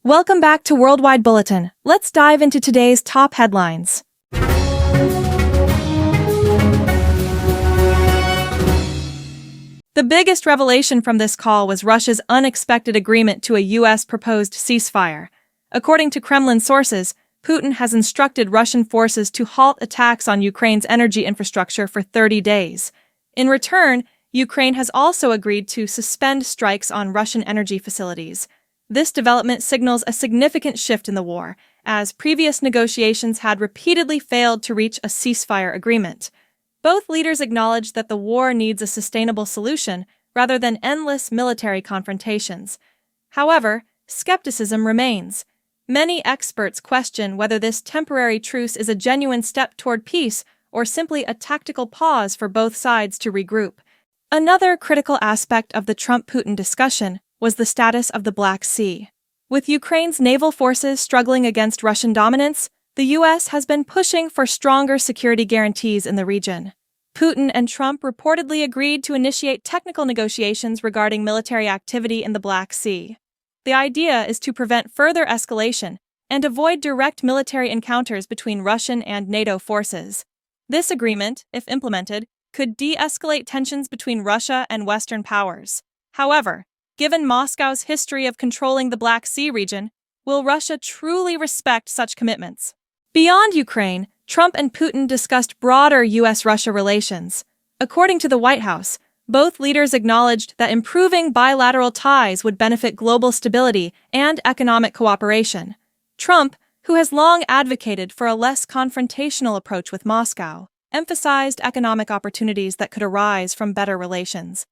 Welcome back to Worldwide Bulletin. Let's dive into today's top headlines. The biggest revelation from this call was Russia's unexpected agreement to a U.S. proposed ceasefire. According to Kremlin sources, Putin has instructed Russian forces to halt attacks on Ukraine's energy infrastructure for 30 days. In return, Ukraine has also agreed to suspend strikes on Russian energy facilities. This development signals a significant shift in the war, as previous negotiations had repeatedly failed to reach a ceasefire agreement. Both leaders acknowledged that the war needs a sustainable solution rather than endless military confrontations. However, skepticism remains. Many experts question whether this temporary truce is a genuine step toward peace or simply a tactical pause for both sides to regroup. Another critical aspect of the Trump-Putin discussion was the status of the Black Sea. With Ukraine's naval forces struggling against Russian dominance, the U.S. has been pushing for stronger security guarantees in the region. Putin and Trump reportedly agreed to initiate technical negotiations regarding military activity in the Black Sea. The idea is to prevent further escalation and avoid direct military encounters between Russian and NATO forces. This agreement, if implemented, could de-escalate tensions between Russia and Western powers. However, given Moscow's history of controlling the Black Sea region, will Russia truly respect such commitments? Beyond Ukraine, Trump and Putin discussed broader U.S.-Russia relations. According to the White House, both leaders acknowledged that improving bilateral ties would benefit global stability and economic cooperation. Trump, who has long advocated for a less confrontational approach with Moscow, emphasized economic opportunities that could arise from better relations.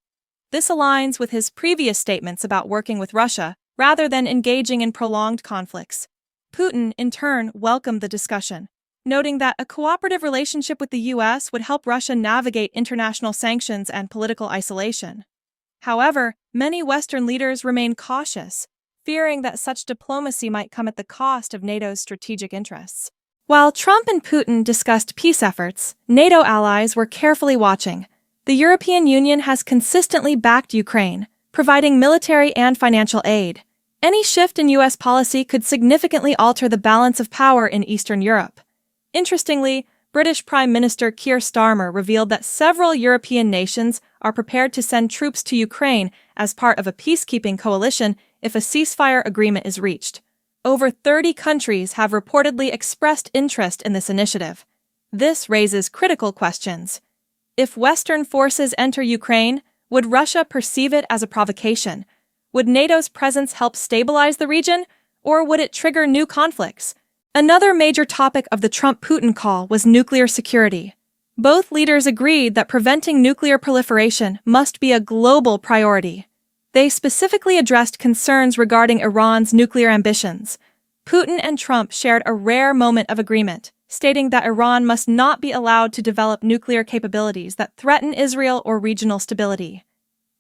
This aligns with his previous statements about working with Russia rather than engaging in prolonged conflicts. Putin, in turn, welcomed the discussion, noting that a cooperative relationship with the U.S. would help Russia navigate international sanctions and political isolation. However, many Western leaders remain cautious, fearing that such diplomacy might come at the cost of NATO's strategic interests. While Trump and Putin discussed peace efforts, NATO allies were carefully watching. The European Union has consistently backed Ukraine, providing military and financial aid. Any shift in U.S. policy could significantly alter the balance of power in Eastern Europe. Interestingly, British Prime Minister Keir Starmer revealed that several European nations are prepared to send troops to Ukraine as part of a peacekeeping coalition if a ceasefire agreement is reached. Over 30 countries have reportedly expressed interest in this initiative. This raises critical questions. If Western forces enter Ukraine, would Russia perceive it as a provocation? Would NATO's presence help stabilize the region, or would it trigger new conflicts? Another major topic of the Trump-Putin call was nuclear security. Both leaders agreed that preventing nuclear proliferation must be a global priority. They specifically addressed concerns regarding Iran's nuclear ambitions. Putin and Trump shared a rare moment of agreement, stating that Iran must not be allowed to develop nuclear capabilities that threaten Israel or regional stability.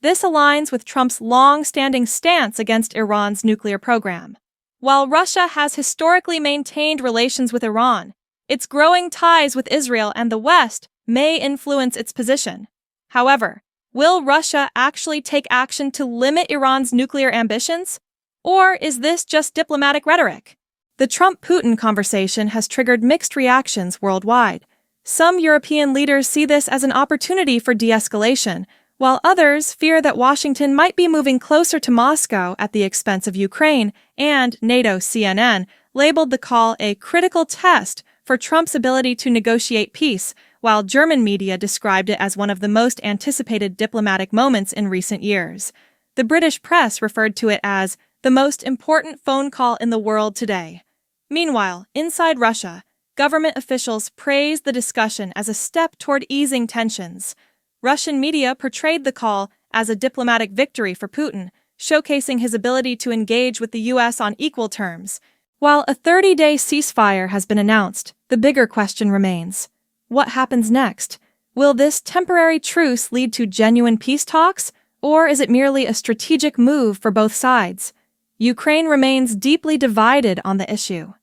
This aligns with Trump's long-standing stance against Iran's nuclear program. While Russia has historically maintained relations with Iran, its growing ties with Israel and the West may influence its position. However, will Russia actually take action to limit Iran's nuclear ambitions? Or is this just diplomatic rhetoric? The Trump-Putin conversation has triggered mixed reactions worldwide. Some European leaders see this as an opportunity for de-escalation, while others fear that Washington might be moving closer to Moscow at the expense of Ukraine, and NATO CNN labeled the call a critical test for Trump's ability to negotiate peace, while German media described it as one of the most anticipated diplomatic moments in recent years. The British press referred to it as the most important phone call in the world today. Meanwhile, inside Russia, government officials praised the discussion as a step toward easing tensions. Russian media portrayed the call as a diplomatic victory for Putin, showcasing his ability to engage with the U.S. on equal terms. While a 30-day ceasefire has been announced, the bigger question remains. What happens next? Will this temporary truce lead to genuine peace talks, or is it merely a strategic move for both sides? Ukraine remains deeply divided on the issue.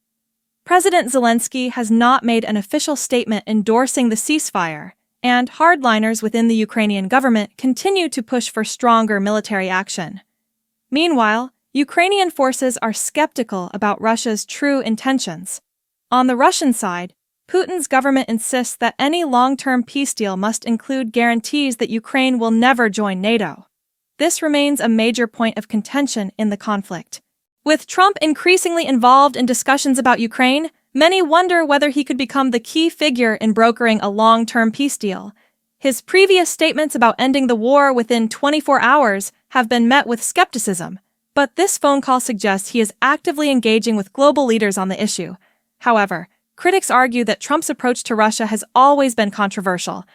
President Zelensky has not made an official statement endorsing the ceasefire, and hardliners within the Ukrainian government continue to push for stronger military action. Meanwhile, Ukrainian forces are skeptical about Russia's true intentions. On the Russian side, Putin's government insists that any long-term peace deal must include guarantees that Ukraine will never join NATO. This remains a major point of contention in the conflict. With Trump increasingly involved in discussions about Ukraine, many wonder whether he could become the key figure in brokering a long-term peace deal. His previous statements about ending the war within 24 hours have been met with skepticism, but this phone call suggests he is actively engaging with global leaders on the issue. However, critics argue that Trump's approach to Russia has always been controversial.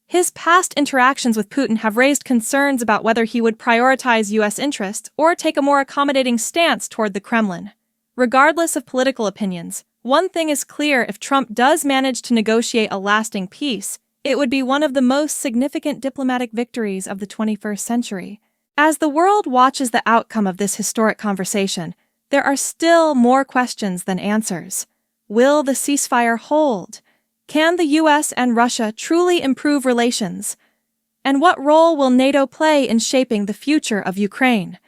His past interactions with Putin have raised concerns about whether he would prioritize U.S. interests or take a more accommodating stance toward the Kremlin. Regardless of political opinions, one thing is clear: if Trump does manage to negotiate a lasting peace, it would be one of the most significant diplomatic victories of the 21st century. As the world watches the outcome of this historic conversation, there are still more questions than answers. Will the ceasefire hold? Can the U.S. and Russia truly improve relations? And what role will NATO play in shaping the future of Ukraine?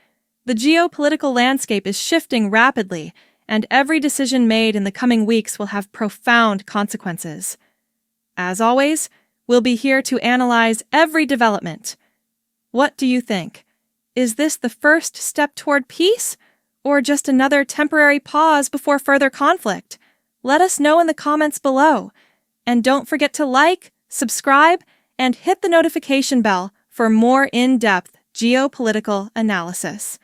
The geopolitical landscape is shifting rapidly, and every decision made in the coming weeks will have profound consequences. As always, we'll be here to analyze every development. What do you think? Is this the first step toward peace, or just another temporary pause before further conflict? Let us know in the comments below. And don't forget to like, subscribe, and hit the notification bell for more in-depth geopolitical analysis.